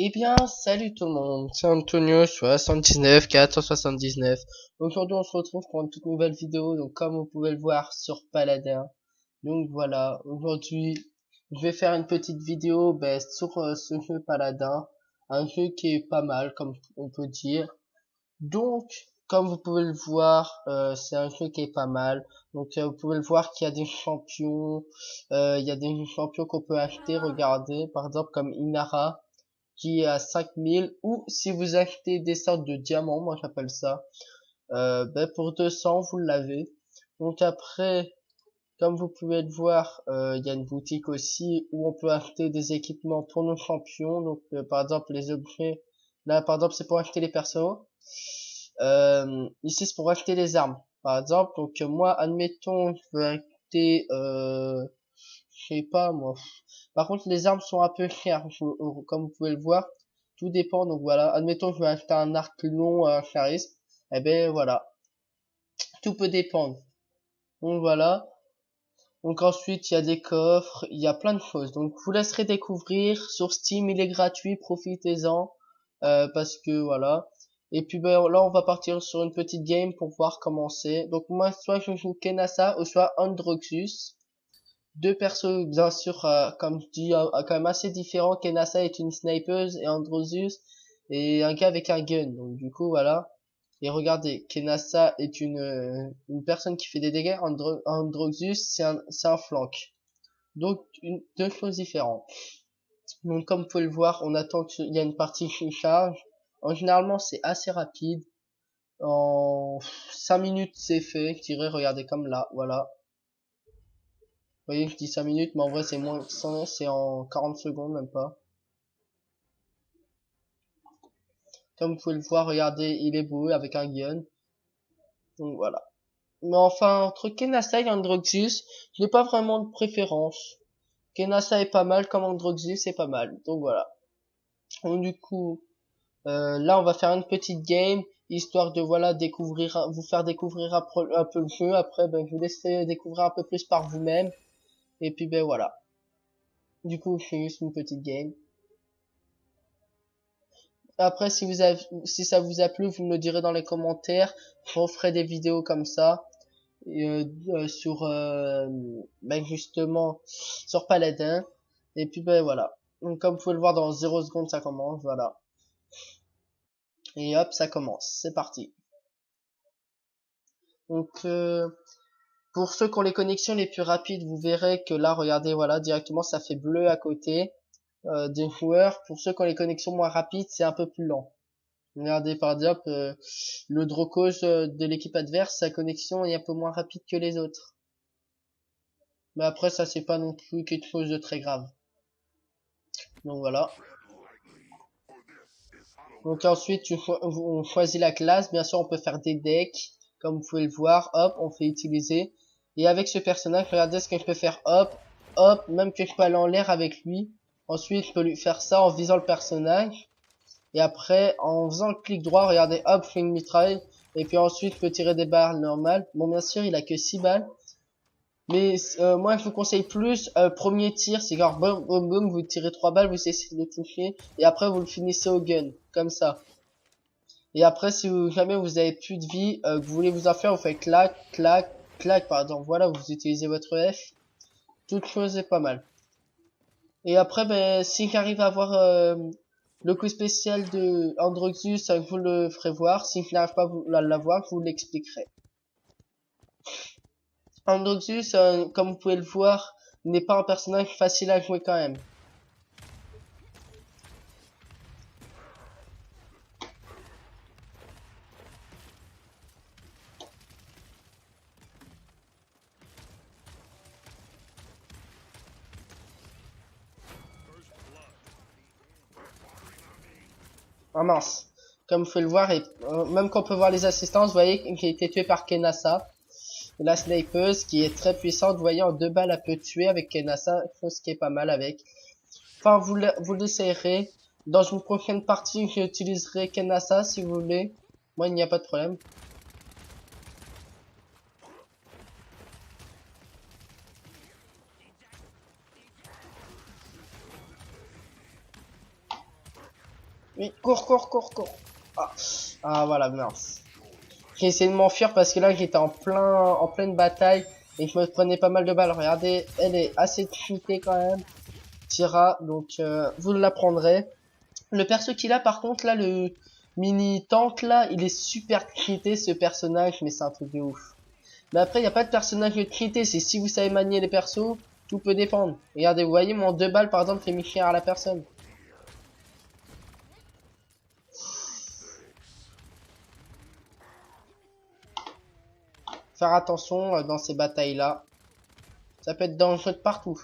Eh bien, salut tout le monde, c'est Antonio 79 479. Aujourd'hui, on se retrouve pour une toute nouvelle vidéo. Donc, comme vous pouvez le voir sur Paladin. Donc voilà, aujourd'hui, je vais faire une petite vidéo sur ce jeu Paladin, un jeu qui est pas mal, comme on peut dire. Donc, comme vous pouvez le voir, c'est un jeu qui est pas mal. Donc, vous pouvez le voir qu'il y a des champions, il y a des champions qu'on peut acheter. Regardez, par exemple comme Inara qui est à 5000, ou si vous achetez des sortes de diamants, moi j'appelle ça, pour 200 vous l'avez. Donc après, comme vous pouvez le voir, il y a une boutique aussi où on peut acheter des équipements pour nos champions. Donc par exemple les objets, là par exemple c'est pour acheter les persos, ici c'est pour acheter les armes par exemple. Donc moi admettons je veux acheter je sais pas moi. Par contre, les armes sont un peu chères, comme vous pouvez le voir. Tout dépend. Donc voilà, admettons que je vais acheter un arc long, un charisme. Eh ben voilà, tout peut dépendre. Donc voilà. Donc ensuite, il y a des coffres, il y a plein de choses. Donc je vous laisserai découvrir. Sur Steam, il est gratuit, profitez-en. Parce que voilà. Et puis ben là, on va partir sur une petite game pour voir comment c'est. Donc moi, soit je joue Kenasa, ou soit Androxus. Deux persos bien sûr, comme je dis, quand même assez différents. Kenasa est une snipeuse et Androsus est un gars avec un gun. Donc du coup voilà. Et regardez, Kenasa est une personne qui fait des dégâts. Androsus c'est un flank. Donc deux choses différentes. Donc comme vous pouvez le voir, on attend qu'il y a une partie qui charge. En généralement c'est assez rapide. En 5 minutes c'est fait. Je dirais, regardez comme là, voilà. Vous voyez, je dis 5 minutes, mais en vrai, c'est moins que 100, c'est en 40 secondes, même pas. Comme vous pouvez le voir, regardez, il est beau, avec un gun. Donc voilà. Mais enfin, entre Kenasa et Androxus, je n'ai pas vraiment de préférence. Kenasa est pas mal, comme Androxus est pas mal. Donc voilà. Donc du coup, là, on va faire une petite game, histoire de, voilà, vous faire découvrir un peu le jeu. Après, ben, je vous laisserai découvrir un peu plus par vous-même. Et puis, ben voilà. Du coup, je fais juste une petite game. Après, si ça vous a plu, vous me le direz dans les commentaires. Je referai des vidéos comme ça sur, justement, sur Paladin. Et puis, ben voilà. Donc, comme vous pouvez le voir, dans 0 secondes, ça commence. Voilà. Et hop, ça commence. C'est parti. Donc, pour ceux qui ont les connexions les plus rapides, vous verrez que là, regardez, voilà, directement, ça fait bleu à côté des joueurs. Pour ceux qui ont les connexions moins rapides, c'est un peu plus lent. Regardez par exemple, le Drocos de l'équipe adverse, sa connexion est un peu moins rapide que les autres. Mais après ça c'est pas non plus quelque chose de très grave. Donc voilà. Donc ensuite on choisit la classe. Bien sûr on peut faire des decks. Comme vous pouvez le voir, hop, on fait utiliser. Et avec ce personnage, regardez ce que je peux faire. Hop, hop, même que je peux aller en l'air avec lui. Ensuite je peux lui faire ça en visant le personnage. Et après, en faisant le clic droit, regardez, hop, je fais une mitraille. Et puis ensuite, je peux tirer des balles normales. Bon, bien sûr, il a que 6 balles. Mais moi, je vous conseille plus, premier tir, c'est genre, boum, boum, boum, vous tirez 3 balles, vous essayez de le toucher. Et après, vous le finissez au gun, comme ça. Et après, si jamais vous avez plus de vie, que vous voulez vous en faire, vous faites clac, clac, clac, par exemple. Voilà, vous utilisez votre F. Toute chose est pas mal. Et après, ben, si j'arrive à avoir le coup spécial de Androxus, je vous le ferai voir. Si je n'arrive pas à l'avoir, je vous l'expliquerai. Androxus, comme vous pouvez le voir, n'est pas un personnage facile à jouer quand même. Ah mince. Comme vous pouvez le voir, et même quand on peut voir les assistances, vous voyez qu'il a été tué par Kenasa. La snipeuse qui est très puissante, vous voyez, en 2 balles, elle peut tuer avec Kenasa, chose qui est pas mal avec. Enfin, vous l'essayerez. Dans une prochaine partie, j'utiliserai Kenasa si vous voulez. Moi, il n'y a pas de problème. Oui, cours, cours, cours, cours. Ah, ah voilà, mince. J'ai essayé de m'enfuir parce que là j'étais en pleine bataille et je me prenais pas mal de balles. Regardez, elle est assez cheatée quand même. Tira, donc vous l'apprendrez. Le perso qu'il a par contre là, le mini tank là, il est super cheaté ce personnage, mais c'est un truc de ouf. Mais après il n'y a pas de personnage cheaté, c'est si vous savez manier les persos, tout peut dépendre. Regardez, vous voyez mon 2 balles par exemple fait mi à la personne. Faire attention dans ces batailles là. Ça peut être dangereux de partout.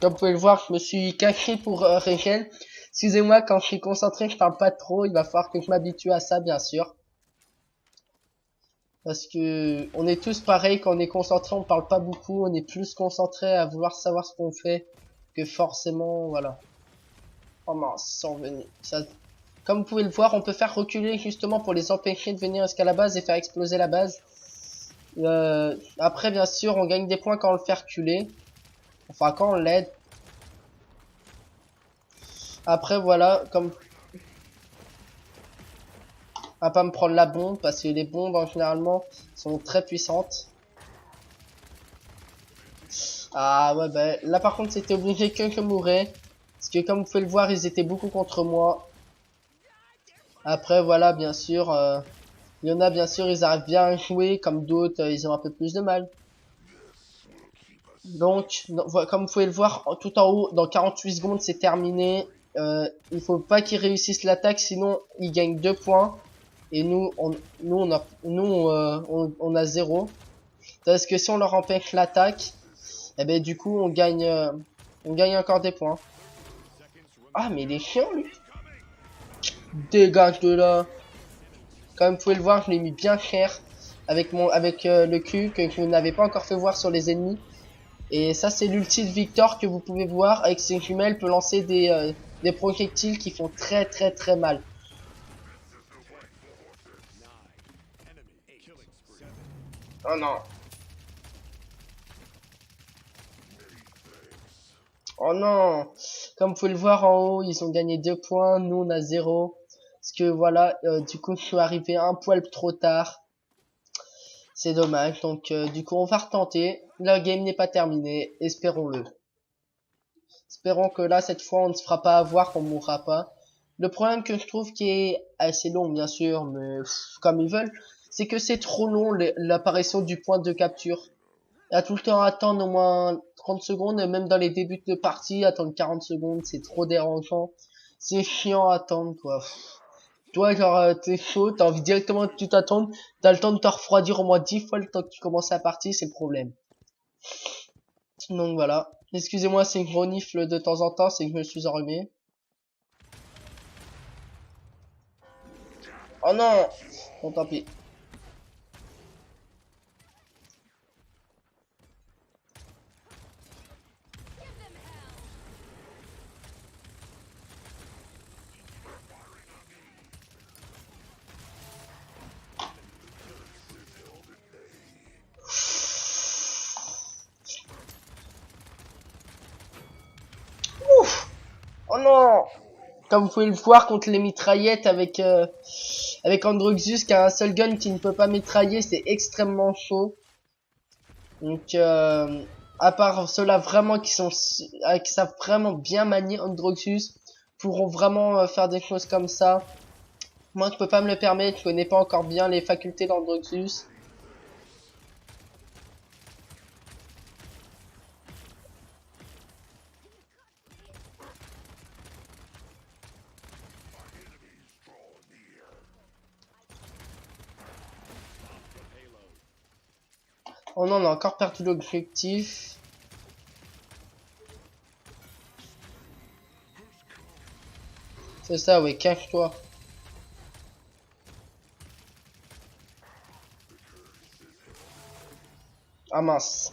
Comme vous pouvez le voir, je me suis caché pour regen. Excusez-moi, quand je suis concentré, je parle pas trop. Il va falloir que je m'habitue à ça, bien sûr. Parce que on est tous pareils, quand on est concentré, on parle pas beaucoup. On est plus concentré à vouloir savoir ce qu'on fait que forcément, voilà. Oh mince, ils sont venus. Ça... Comme vous pouvez le voir, on peut faire reculer justement pour les empêcher de venir jusqu'à la base et faire exploser la base. Après, bien sûr, on gagne des points quand on le fait reculer. Enfin, quand on l'aide. Après, voilà, comme à pas me prendre la bombe parce que les bombes généralement sont très puissantes. Ah ouais, bah là par contre c'était obligé que je mourrais parce que comme vous pouvez le voir ils étaient beaucoup contre moi. Après voilà, bien sûr il y en a, bien sûr ils arrivent bien à jouer, comme d'autres ils ont un peu plus de mal. Donc comme vous pouvez le voir tout en haut, dans 48 secondes c'est terminé. Il faut pas qu'ils réussissent l'attaque, sinon ils gagnent 2 points et on a 0. Parce que si on leur empêche l'attaque, eh ben du coup on gagne encore des points. Ah mais il est chiant lui. Dégage de là. Comme vous pouvez le voir, je l'ai mis bien cher avec le Q que je n'avais pas encore fait voir sur les ennemis. Et ça c'est l'ulti de Victor que vous pouvez voir avec ses jumelles, peut lancer des projectiles qui font très très très mal. Oh non. Oh non. Comme vous pouvez le voir en haut, ils ont gagné 2 points, nous on a 0. Parce que voilà, du coup je suis arrivé un poil trop tard. C'est dommage, donc du coup on va retenter. Le game n'est pas terminé, espérons-le. Espérons que là cette fois on ne se fera pas avoir, qu'on mourra pas. Le problème que je trouve qui est assez long bien sûr, mais comme ils veulent, c'est que c'est trop long l'apparition du point de capture. Il y a tout le temps à attendre au moins 30 secondes, et même dans les débuts de partie, attendre 40 secondes, c'est trop dérangeant. C'est chiant à attendre, quoi. Toi, genre, t'es chaud, t'as envie directement que tu t'attendes, t'as le temps de te refroidir au moins 10 fois le temps que tu commences la partie, c'est le problème. Donc voilà. Excusez-moi, c'est une renifle de temps en temps, c'est que je me suis enrhumé. Oh non! Bon, tant pis. Ouf! Oh non! Comme vous pouvez le voir contre les mitraillettes avec Androxus qui a un seul gun qui ne peut pas mitrailler, c'est extrêmement chaud. Donc à part ceux-là vraiment qui savent vraiment bien manier Androxus, pourront vraiment faire des choses comme ça. Moi je peux pas me le permettre, je connais pas encore bien les facultés d'Androxus. Oh non, on a encore perdu l'objectif. C'est ça, ouais, cache-toi. Ah mince.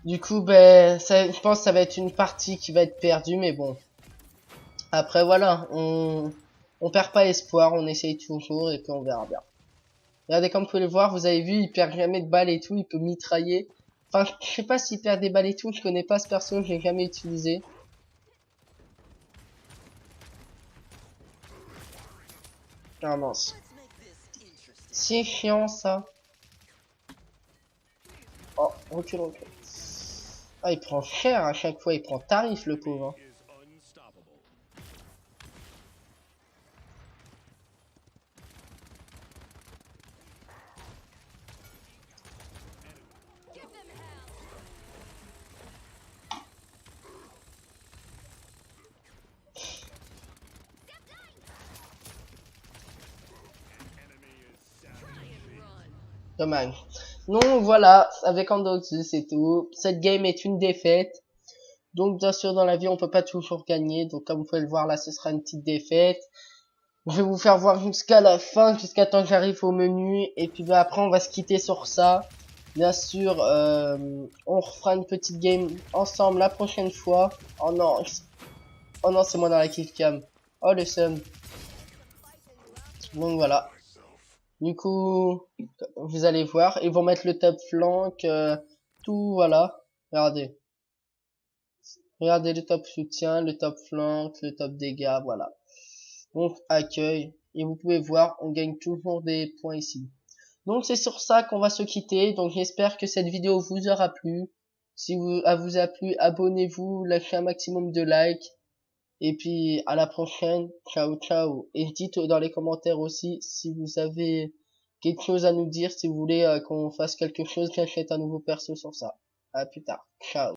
Du coup, ben, je pense que ça va être une partie qui va être perdue, mais bon. Après, voilà, on perd pas espoir, on essaye toujours et puis on verra bien. Regardez, comme vous pouvez le voir, vous avez vu, il perd jamais de balles et tout, il peut mitrailler. Enfin, je sais pas s'il perd des balles et tout, je connais pas ce perso, je l'ai jamais utilisé. Ah mince. C'est chiant ça. Oh, recule, recule. Ah, il prend cher à chaque fois, il prend tarif le pauvre. Dommage. Donc voilà, avec Andoxus c'est tout. Cette game est une défaite. Donc bien sûr dans la vie on peut pas toujours gagner. Donc comme vous pouvez le voir là ce sera une petite défaite. Je vais vous faire voir jusqu'à la fin, jusqu'à temps que j'arrive au menu. Et puis bah, après on va se quitter sur ça. Bien sûr on refera une petite game ensemble la prochaine fois. Oh non, oh non c'est moi dans la kill cam. Oh le seum. Donc voilà. Du coup, vous allez voir, ils vont mettre le top flank, tout, voilà. Regardez. Regardez le top soutien, le top flank, le top dégâts, voilà. Donc, accueil. Et vous pouvez voir, on gagne toujours des points ici. Donc, c'est sur ça qu'on va se quitter. Donc, j'espère que cette vidéo vous aura plu. Si elle vous a plu, abonnez-vous, lâchez un maximum de likes. Et puis, à la prochaine. Ciao, ciao. Et dites dans les commentaires aussi si vous avez quelque chose à nous dire, si vous voulez qu'on fasse quelque chose, j'achète un nouveau perso sur ça. À plus tard. Ciao.